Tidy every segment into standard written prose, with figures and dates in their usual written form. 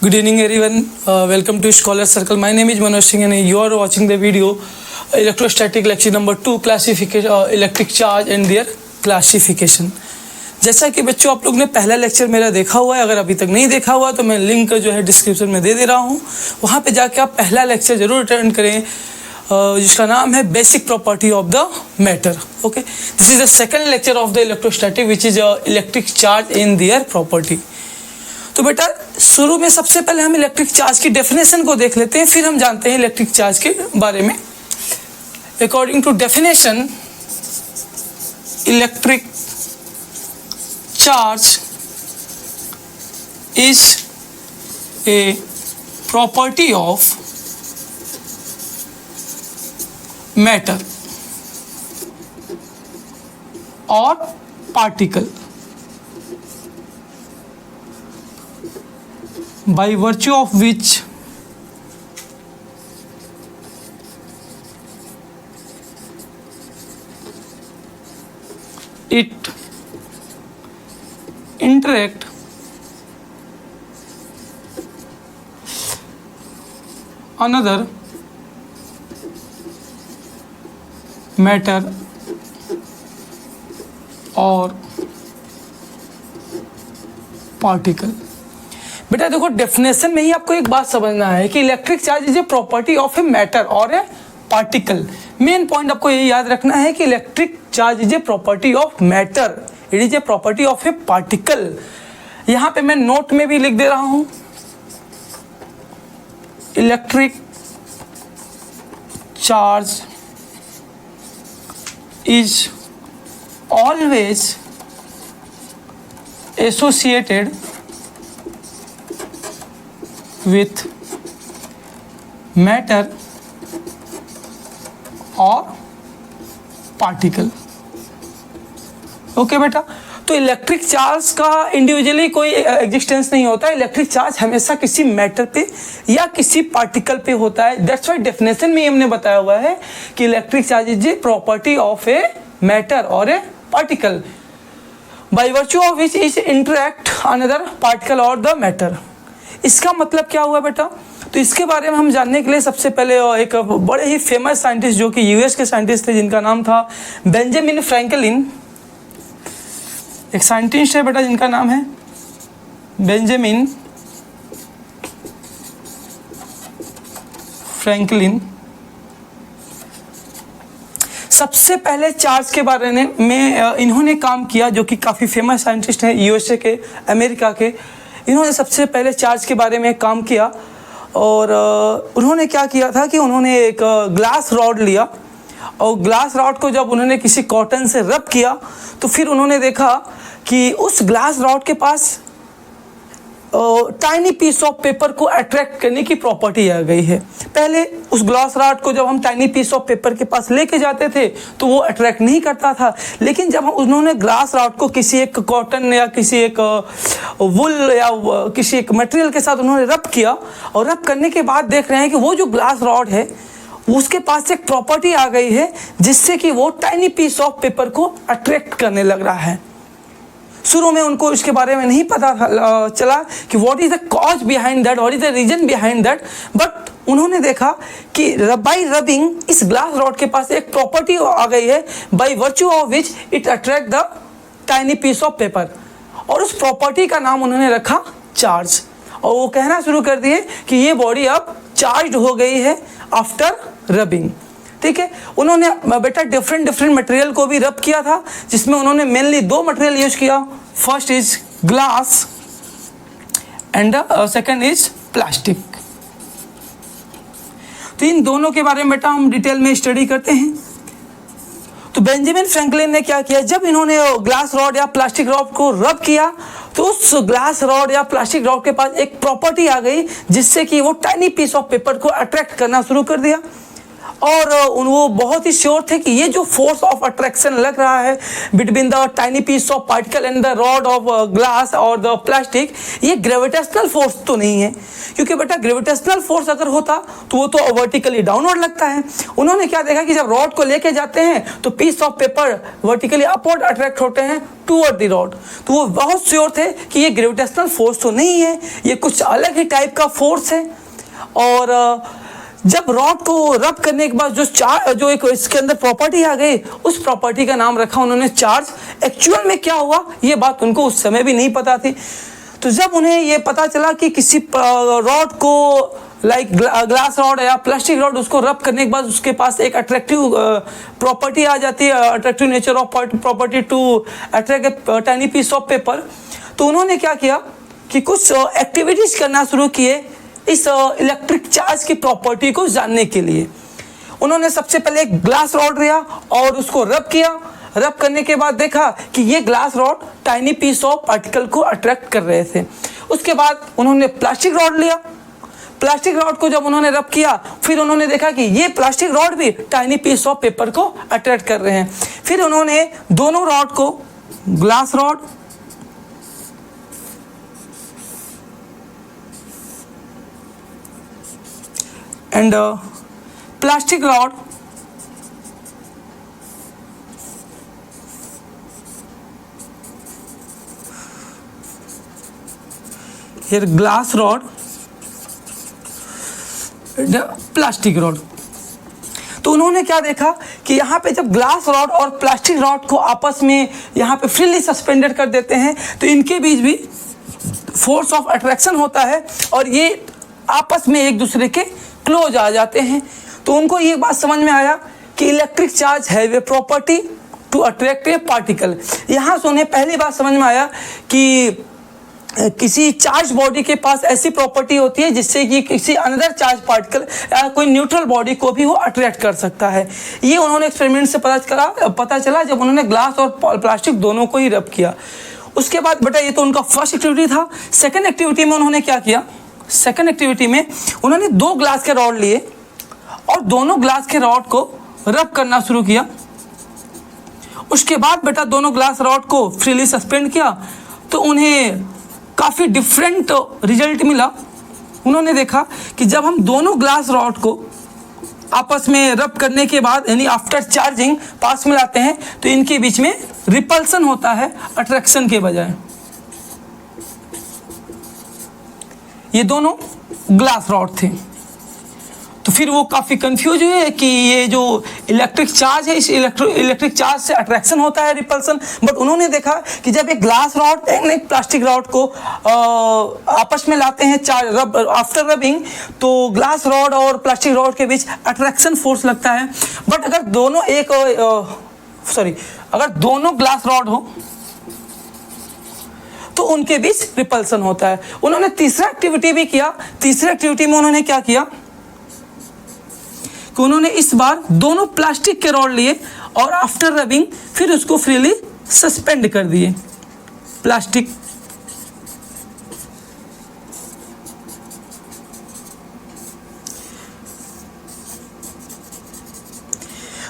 Good evening everyone. Welcome to Scholar Circle. My name is Manoj Singh and you are watching the video electrostatic lecture number 2 classification electric charge and their classification. जैसा कि बच्चों आप लोग ने पहला lecture मेरा देखा हुआ है, अगर अभी तक नहीं देखा हुआ तो मैं लिंक जो है डिस्क्रिप्शन में दे रहा हूँ, वहाँ पे जाके आप पहला लेक्चर जरूर अटेंड करें जिसका नाम है basic property of the matter. Okay, this is the second lecture of the electrostatic which is electric charge in their property. तो बेटा शुरू में सबसे पहले हम इलेक्ट्रिक चार्ज की डेफिनेशन को देख लेते हैं, फिर हम जानते हैं इलेक्ट्रिक चार्ज के बारे में. According to definition, electric charge is a property of matter और particle by virtue of which it interact another matter or particle. बेटा देखो डेफिनेशन में ही आपको एक बात समझना है कि electric charge is a property of a matter और ए पार्टिकल. मेन पॉइंट आपको ये याद रखना है कि electric charge is a property of matter, it is a property of A particle. यहाँ पे मैं नोट में भी लिख दे रहा हूँ, electric charge is always associated with matter और पार्टिकल. ओके बेटा, तो इलेक्ट्रिक चार्ज का इंडिविजुअली कोई एग्जिस्टेंस नहीं होता. इलेक्ट्रिक चार्ज हमेशा किसी मैटर पे या किसी पार्टिकल पे होता है. दैट्स व्हाई डेफिनेशन में हमने बताया हुआ है कि electric charge is a property of a matter और a particle by virtue of which is interact another particle और द मैटर. इसका मतलब क्या हुआ बेटा? तो इसके बारे में हम जानने के लिए सबसे पहले एक बड़े ही फेमस साइंटिस्ट जो कि यूएस के साइंटिस्ट थे जिनका नाम था बेंजामिन फ्रैंकलिन. एक साइंटिस्ट है बेटा जिनका नाम है बेंजामिन फ्रैंकलिन. सबसे पहले चार्ज के बारे में इन्होंने काम किया, जो कि काफ़ी फेमस साइंटिस्ट हैं यूएसए के, अमेरिका के. इन्होंने सबसे पहले चार्ज के बारे में काम किया और उन्होंने क्या किया था कि उन्होंने एक ग्लास रॉड लिया और ग्लास रॉड को जब उन्होंने किसी कॉटन से रब किया तो फिर उन्होंने देखा कि उस ग्लास रॉड के पास टाइनी पीस ऑफ पेपर को अट्रैक्ट करने की प्रॉपर्टी आ गई है. पहले उस ग्लास रॉड को जब हम टाइनी पीस ऑफ पेपर के पास लेके जाते थे तो वो अट्रैक्ट नहीं करता था, लेकिन जब उन्होंने ग्लास रॉड को किसी एक कॉटन या किसी एक वुल या किसी एक मटेरियल के साथ उन्होंने रब किया और रब करने के बाद देख रहे हैं कि वो जो ग्लास रॉड है उसके पास एक प्रॉपर्टी आ गई है जिससे कि वो टाइनी पीस ऑफ पेपर को अट्रैक्ट करने लग रहा है. शुरू में उनको इसके बारे में नहीं पता चला कि what is the cause behind that, what is the reason behind that, but उन्होंने देखा कि बाय रबिंग इस ग्लास रॉड के पास एक प्रॉपर्टी आ गई है by virtue of which it attract the tiny piece of paper, और उस प्रॉपर्टी का नाम उन्होंने रखा चार्ज. और वो कहना शुरू कर दिए कि ये बॉडी अब चार्ज हो गई है आफ्टर रबिंग. ठीक है, उन्होंने बेटा डिफरेंट मटेरियल को भी रब किया था, जिसमें उन्होंने मेनली 2 मटेरियल यूज किया. First is glass and second is plastic. तो इन दोनों के बारे में बेटा हम डिटेल में स्टडी करते हैं. तो बेंजामिन फ्रैंकलिन ने क्या किया, जब इन्होंने ग्लास रॉड या प्लास्टिक रॉड को रब किया तो उस ग्लास रॉड या प्लास्टिक रॉड के पास एक प्रॉपर्टी आ गई जिससे कि वो टाइनी पीस ऑफ पेपर को अट्रैक्ट करना शुरू कर दिया. और वो बहुत ही श्योर थे कि ये जो फोर्स ऑफ अट्रैक्शन लग रहा है between the tiny piece of particle and the rod of glass और द प्लास्टिक, ये ग्रेविटेशनल फोर्स तो नहीं है, क्योंकि बेटा ग्रेविटेशनल फोर्स अगर होता तो वो तो वर्टिकली डाउनवर्ड लगता है। उन्होंने क्या देखा कि जब रॉड को लेके जाते हैं तो piece of paper vertically upward attract होते हैं टूवर्ड द रॉड। तो वो बहुत श्योर थे कि ये ग्रेविटेशनल फोर्स तो नहीं है, ये कुछ अलग ही टाइप का फोर्स है। और जब रॉड को रब करने के बाद जो एक इसके अंदर प्रॉपर्टी आ गई, उस प्रॉपर्टी का नाम रखा उन्होंने चार्ज। एक्चुअल में क्या हुआ ये बात उनको उस समय भी नहीं पता थी। तो जब उन्हें ये पता चला कि किसी रॉड को लाइक ग्लास रॉड या प्लास्टिक रॉड, उसको रब करने के बाद उसके पास एक अट्रैक्टिव प्रॉपर्टी आ जाती है, attractive nature of property to attract a tiny piece of paper, तो उन्होंने क्या किया कि कुछ एक्टिविटीज करना शुरू किए इस इलेक्ट्रिक चार्ज की प्रॉपर्टी को जानने के लिए। उन्होंने सबसे पहले एक ग्लास रॉड लिया और उसको रब किया। रब करने के बाद देखा कि ये glass rod tiny piece of particle को अट्रैक्ट कर रहे थे। उसके बाद उन्होंने प्लास्टिक रॉड लिया। प्लास्टिक रॉड को जब उन्होंने रब किया, फिर उन्होंने देखा कि ये प्लास्टिक रॉड भी टाइनी पीस ऑफ पेपर को अट्रैक्ट कर रहे हैं। फिर उन्होंने दोनों रॉड को, glass rod and plastic rod, here glass rod plastic rod. तो उन्होंने क्या देखा कि यहाँ पे जब ग्लास रॉड और प्लास्टिक रॉड को आपस में यहाँ पे फ्रीली सस्पेंडेड कर देते हैं तो इनके बीच भी फोर्स ऑफ अट्रैक्शन होता है और ये आपस में एक दूसरे के क्लोज आ जाते हैं। तो उनको ये बात समझ में आया कि electric charge have a property to attract a particle. यहाँ से उन्हें पहली बात समझ में आया कि किसी चार्ज बॉडी के पास ऐसी प्रॉपर्टी होती है जिससे कि किसी अनदर चार्ज पार्टिकल या कोई न्यूट्रल बॉडी को भी वो अट्रैक्ट कर सकता है। ये उन्होंने एक्सपेरिमेंट से पता चला जब उन्होंने ग्लास और प्लास्टिक दोनों को ही रब किया। उसके बाद बेटा ये तो उनका फर्स्ट एक्टिविटी था। सेकेंड एक्टिविटी में उन्होंने क्या किया, सेकेंड एक्टिविटी में उन्होंने 2 ग्लास के रॉड लिए और दोनों ग्लास के रॉड को रब करना शुरू किया। उसके बाद बेटा दोनों ग्लास रॉड को फ्रीली सस्पेंड किया तो उन्हें काफ़ी डिफरेंट रिजल्ट मिला। उन्होंने देखा कि जब हम दोनों ग्लास रॉड को आपस में रब करने के बाद यानी आफ्टर चार्जिंग पास में लाते हैं तो इनके बीच में रिपल्सन होता है अट्रैक्शन के बजाय। ये दोनों ग्लास रॉड थे। तो फिर वो काफ़ी कंफ्यूज हुए कि ये जो इलेक्ट्रिक चार्ज है, इस इलेक्ट्रिक चार्ज से अट्रैक्शन होता है, रिपल्सन। बट उन्होंने देखा कि जब एक ग्लास रॉड एक प्लास्टिक रॉड को आपस में लाते हैं आफ्टर रबिंग तो ग्लास रॉड और प्लास्टिक रॉड के बीच अट्रैक्शन फोर्स लगता है। बट अगर दोनों अगर दोनों ग्लास रॉड हो तो उनके बीच रिपल्सन होता है। उन्होंने तीसरा एक्टिविटी भी किया। तीसरी एक्टिविटी में उन्होंने क्या किया कि उन्होंने इस बार दोनों प्लास्टिक के रॉड लिए और आफ्टर रबिंग फिर उसको फ्रीली सस्पेंड कर दिए। प्लास्टिक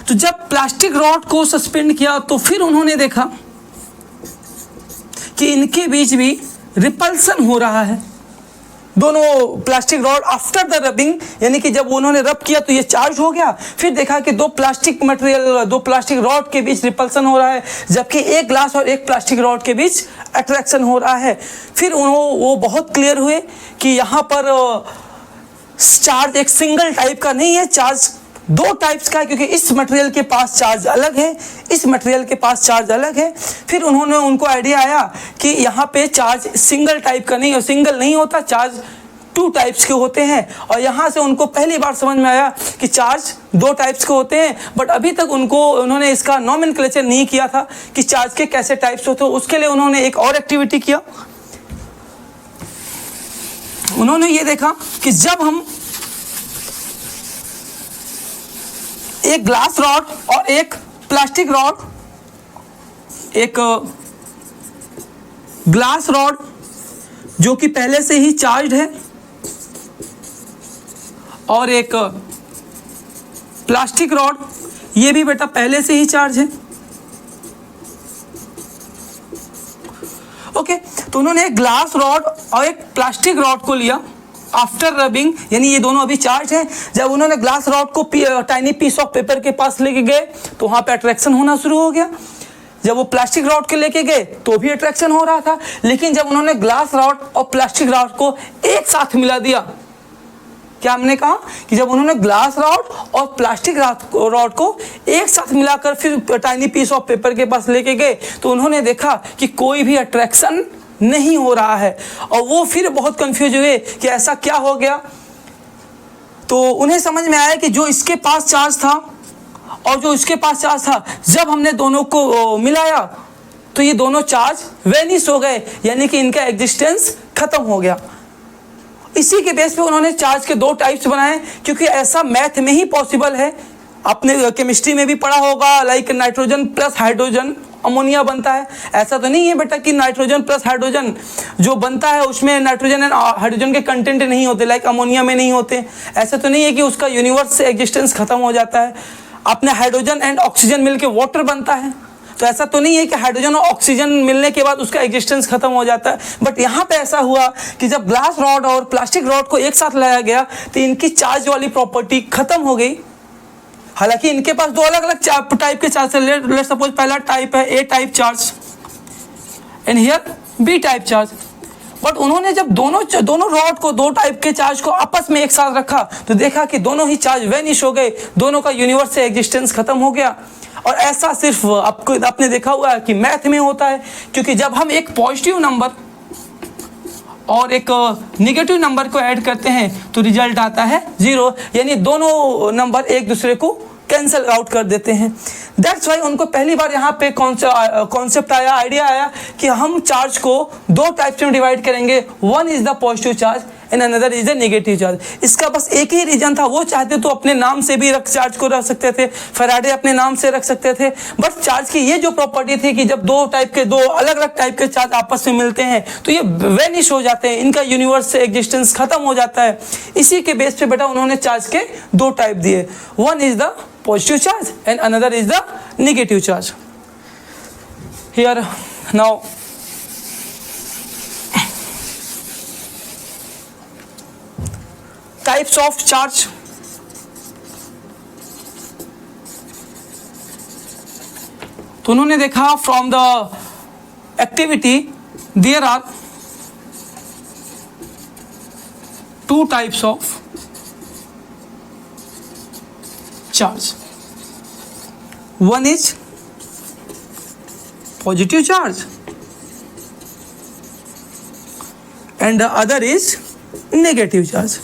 तो जब प्लास्टिक रॉड को सस्पेंड किया तो फिर उन्होंने देखा कि इनके बीच भी रिपल्सन हो रहा है। दोनों plastic rod after the rubbing यानी कि जब उन्होंने रब किया तो ये चार्ज हो गया। फिर देखा कि दो प्लास्टिक रॉड के बीच रिपल्सन हो रहा है जबकि एक ग्लास और एक प्लास्टिक रॉड के बीच अट्रैक्शन हो रहा है। फिर वो बहुत क्लियर हुए कि यहाँ पर चार्ज एक सिंगल टाइप का नहीं है, चार्ज 2 टाइप्स का है, क्योंकि इस मटेरियल के पास चार्ज अलग है, इस मटेरियल के पास चार्ज अलग है। फिर उनको आइडिया आया कि यहाँ पे चार्ज सिंगल टाइप का नहीं है, सिंगल नहीं होता, चार्ज 2 टाइप्स के होते हैं। और यहाँ से उनको पहली बार समझ में आया कि चार्ज 2 टाइप्स के होते हैं। बट अभी तक उन्होंने इसका नॉमेनक्लेचर नहीं किया था कि चार्ज के कैसे टाइप्स होते हैं। उसके लिए उन्होंने एक और एक्टिविटी किया। उन्होंने ये देखा कि जब हम एक ग्लास रॉड और एक प्लास्टिक रॉड, एक ग्लास रॉड जो कि पहले से ही चार्ज्ड है और एक प्लास्टिक रॉड, ये भी बेटा पहले से ही चार्ज है। ओके, तो उन्होंने एक ग्लास रॉड और एक प्लास्टिक रॉड को लिया आफ्टर रबिंग, यानी ये दोनों अभी चार्ज हैं। जब उन्होंने ग्लास रॉड को टाइनी पीस ऑफ पेपर के पास लेके गए तो वहाँ पे अट्रैक्शन होना शुरू हो गया। जब वो प्लास्टिक रॉड के लेके गए तो भी अट्रैक्शन हो रहा था, लेकिन जब उन्होंने ग्लास रॉड और प्लास्टिक रॉड को एक साथ मिला दिया, क्या हमने कहा कि जब उन्होंने ग्लास रॉड और प्लास्टिक रॉड को एक साथ मिलाकर फिर टाइनी पीस ऑफ पेपर के पास लेके गए तो उन्होंने देखा कि कोई भी अट्रैक्शन नहीं हो रहा है, और वो फिर बहुत कंफ्यूज हुए कि ऐसा क्या हो गया। तो उन्हें समझ में आया कि जो इसके पास चार्ज था और जो इसके पास चार्ज था, जब हमने दोनों को मिलाया तो ये दोनों चार्ज वेनिश हो गए, यानी कि इनका एग्जिस्टेंस खत्म हो गया। इसी के बेस पे उन्होंने चार्ज के दो टाइप्स बनाए, क्योंकि ऐसा मैथ में ही पॉसिबल है। आपने केमिस्ट्री में भी पढ़ा होगा, like nitrogen plus hydrogen ammonia बनता है। ऐसा तो नहीं है बेटा कि नाइट्रोजन प्लस हाइड्रोजन जो बनता है उसमें नाइट्रोजन एंड हाइड्रोजन के कंटेंट नहीं होते, लाइक अमोनिया में नहीं होते। ऐसा तो नहीं है कि उसका यूनिवर्स से एग्जिस्टेंस खत्म हो जाता है। आपने हाइड्रोजन एंड ऑक्सीजन मिलकर वाटर बनता है, तो ऐसा तो नहीं है कि हाइड्रोजन और ऑक्सीजन मिलने के बाद उसका एग्जिस्टेंस खत्म हो जाता है। बट यहाँ पे ऐसा हुआ कि जब ग्लास रॉड और प्लास्टिक रॉड को एक साथ लाया गया तो इनकी चार्ज वाली प्रॉपर्टी खत्म हो गई। हालांकि इनके पास दो अलग अलग टाइप के चार्ज है। लेट्स सपोज पहला टाइप है A type charge and here B type charge. But उन्होंने जब दोनों रॉड को, दो टाइप के चार्ज को आपस में एक साथ रखा तो देखा कि दोनों ही चार्ज वेनिश हो गए, दोनों का यूनिवर्स से एग्जिस्टेंस खत्म हो गया। और ऐसा सिर्फ आपने देखा हुआ है कि मैथ में होता है, क्योंकि जब हम एक पॉजिटिव नंबर और एक नेगेटिव नंबर को ऐड करते हैं तो रिजल्ट आता है 0, यानी दोनों नंबर एक दूसरे को कैंसिल आउट कर देते हैं। दैट्स वाई उनको पहली बार यहाँ पे कॉन्सेप्ट आया, आइडिया आया कि हम चार्ज को दो टाइप्स में डिवाइड करेंगे। One is the positive charge and another is the negative charge. इसका बस एक ही रीजन था, वो चाहते तो अपने नाम से भी चार्ज को रख सकते थे, फैराडे अपने नाम से रख सकते थे। बट चार्ज की ये जो प्रॉपर्टी थी कि जब दो अलग अलग टाइप के चार्ज आपस में मिलते हैं तो ये वेनिश हो जाते हैं, इनका यूनिवर्स से एग्जिस्टेंस खत्म हो जाता है। इसी के बेस पे बेटा उन्होंने चार्ज के दो टाइप दिए, one is the positive charge and another is the negative charge. Here now types of charge. तो उन्होंने देखा from the activity there are two types of charge. One is positive charge and the other is negative charge.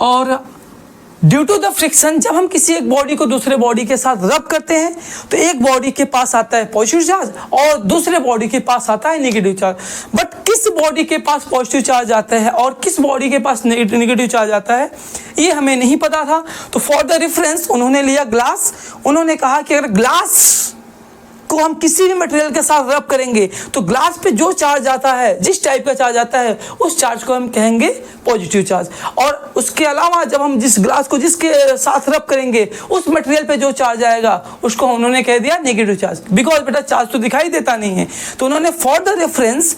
और due to the friction, जब हम किसी एक body को दूसरे बॉडी के साथ रब करते हैं तो एक बॉडी के पास आता है पॉजिटिव चार्ज और दूसरे बॉडी के पास आता है नेगेटिव चार्ज। बट किस बॉडी के पास पॉजिटिव चार्ज आता है और किस बॉडी के पास नेगेटिव चार्ज आता है ये हमें नहीं पता था। तो फॉर द रेफरेंस उन्होंने लिया ग्लास। उन्होंने कहा कि अगर ग्लास को हम किसी भी मटेरियल के साथ रब करेंगे तो ग्लास पे जो चार्ज आता है, जिस टाइप का चार्ज आता है, उस चार्ज को हम कहेंगे पॉजिटिव चार्ज। और उसके अलावा जब हम जिस ग्लास को जिसके साथ रब करेंगे उस मटेरियल पे जो चार्ज आएगा उसको उन्होंने कह दिया नेगेटिव चार्ज, बिकॉज बेटा चार्ज तो दिखाई देता नहीं है। तो उन्होंने फॉर द रेफरेंस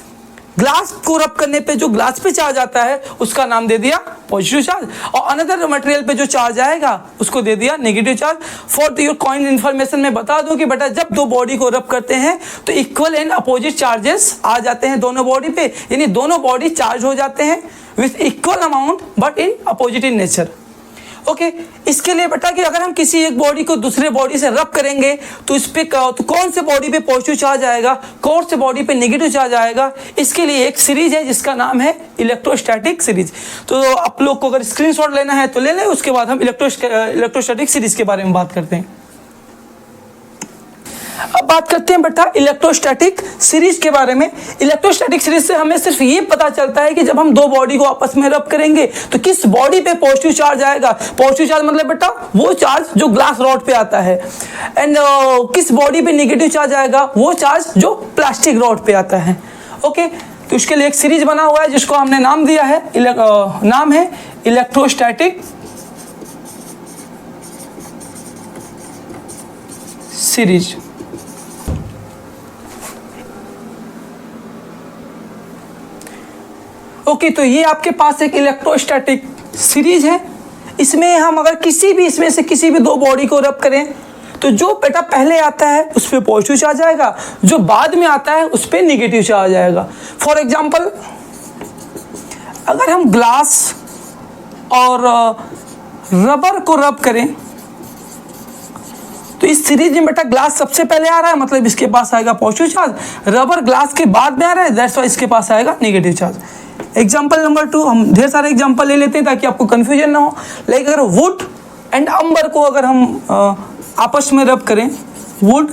ग्लास को रब करने पे जो ग्लास पे चार्ज आता है उसका नाम दे दिया पॉजिटिव चार्ज, और अनदर मटेरियल पे जो चार्ज आएगा उसको दे दिया negative charge. For your kind information में बता दूं कि बेटा जब दो बॉडी को रब करते हैं तो इक्वल एंड अपोजिट चार्जेस आ जाते हैं दोनों बॉडी पे, यानी दोनों बॉडी चार्ज हो जाते हैं with equal amount but in opposite in nature. Okay, इसके लिए बेटा कि अगर हम किसी एक बॉडी को दूसरे बॉडी से रब करेंगे तो इस पे तो कौन से बॉडी पे पॉजिटिव चार्ज आएगा, कौन से बॉडी पे नेगेटिव चार्ज आएगा, इसके लिए एक सीरीज है जिसका नाम है इलेक्ट्रोस्टैटिक सीरीज। तो आप लोग को अगर स्क्रीनशॉट लेना है तो ले लें, उसके बाद हम इलेक्ट्रोस्टैटिक सीरीज के बारे में बात करते हैं। अब बात करते हैं बेटा इलेक्ट्रोस्टैटिक सीरीज के बारे में। इलेक्ट्रोस्टैटिक सीरीज से हमें सिर्फ ये पता चलता है कि जब हम दो बॉडी को आपस में रब करेंगे तो किस बॉडी पे पॉजिटिव चार्ज आएगा। पॉजिटिव चार्ज मतलब बेटा वो चार्ज जो ग्लास रॉड पे आता है, एंड किस बॉडी पे नेगेटिव चार्ज आएगा, वो चार्ज जो प्लास्टिक रॉड पे आता है। ओके, तो उसके लिए एक सीरीज बना हुआ है जिसको हमने नाम दिया है नाम है इलेक्ट्रोस्टैटिक सीरीज। ओके, तो ये आपके पास एक इलेक्ट्रोस्टैटिक सीरीज है। इसमें हम अगर इसमें से किसी भी दो बॉडी को रब करें तो जो बेटा पहले आता है उस पर पॉजिटिव चार्ज आएगा, जो बाद में आता है उस पर निगेटिव चार्ज आएगा। फॉर एग्जांपल, अगर हम ग्लास और रबर को रब करें तो इस सीरीज में बेटा ग्लास सबसे पहले आ रहा है, मतलब इसके पास आएगा पॉजिटिव चार्ज। रबर ग्लास के बाद में आ रहा है, दैट्स वाई इसके पास आएगा नेगेटिव चार्ज। एग्जाम्पल नंबर 2, हम ढेर सारे एग्जाम्पल ले लेते हैं ताकि आपको कंफ्यूजन ना हो। लाइक अगर वुड एंड अंबर को अगर हम आपस में रब करें, वुड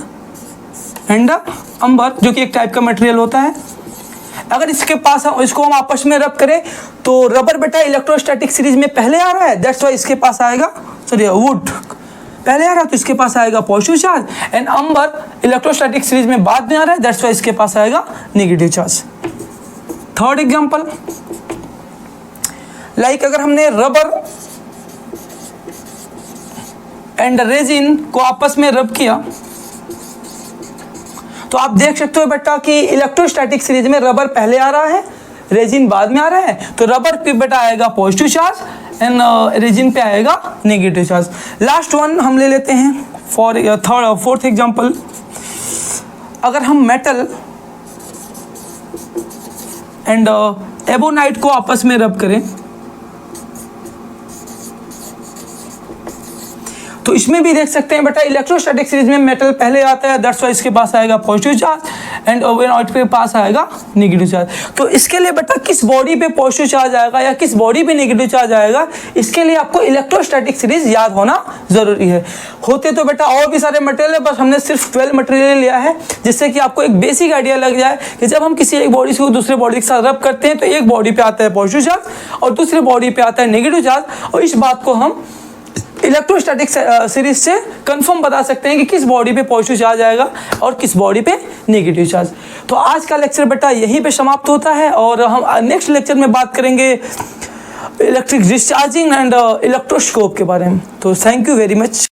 एंड अंबर जो कि एक टाइप का मटेरियल होता है, अगर इसको हम आपस में रब करें तो रबर बेटा इलेक्ट्रोस्टैटिक सीरीज में पहले आ रहा है, दैट्स वाई इसके पास आएगा, सॉरी वुड पहले आ रहा है तो इसके पास आएगा positive charge, and amber electrostatic series में बाद में आ रहा है, दैट्स वाई इसके पास आएगा negative charge. Third example, like अगर हमने रबर एंड रेजिन को आपस में रब किया तो आप देख सकते हो बेटा कि इलेक्ट्रोस्टैटिक सीरीज में रबर पहले आ रहा है, रेजिन बाद में आ रहा है, तो रबर पे बेटा आएगा पॉजिटिव चार्ज एंड रेजिन पे आएगा नेगेटिव चार्ज। लास्ट वन हम ले लेते हैं फोर्थ एग्जांपल, अगर हम मेटल एंड एबोनाइट को आपस में रब करें तो इसमें भी देख सकते हैं बेटा इलेक्ट्रोस्टैटिक सीरीज में मेटल पहले आता है, दैट्स वाई इसके पास आएगा पॉजिटिव चार्ज एंड एबोनाइट के पास आएगा नेगेटिव चार्ज। तो इसके लिए बेटा किस बॉडी पे पॉजिटिव चार्ज आएगा या किस बॉडी पे नेगेटिव चार्ज आएगा, इसके लिए आपको इलेक्ट्रोस्टैटिक सीरीज याद होना जरूरी है। होते तो बेटा और भी सारे मटेरियल है, बस हमने सिर्फ 12 मटेरियल लिया है जिससे कि आपको एक बेसिक आइडिया लग जाए कि जब हम किसी एक बॉडी को दूसरे बॉडी के साथ रब करते हैं तो एक बॉडी पे आता है पॉजिटिव चार्ज और दूसरे बॉडी पे आता है नेगेटिव चार्ज, और इस बात को हम इलेक्ट्रोस्टैटिक सीरीज से कंफर्म बता सकते हैं कि किस बॉडी पे पॉजिटिव चार्ज आएगा और किस बॉडी पे नेगेटिव चार्ज। तो आज का लेक्चर बेटा यहीं पे समाप्त होता है और हम नेक्स्ट लेक्चर में बात करेंगे इलेक्ट्रिक डिस्चार्जिंग एंड इलेक्ट्रोस्कोप के बारे में। तो थैंक यू वेरी मच।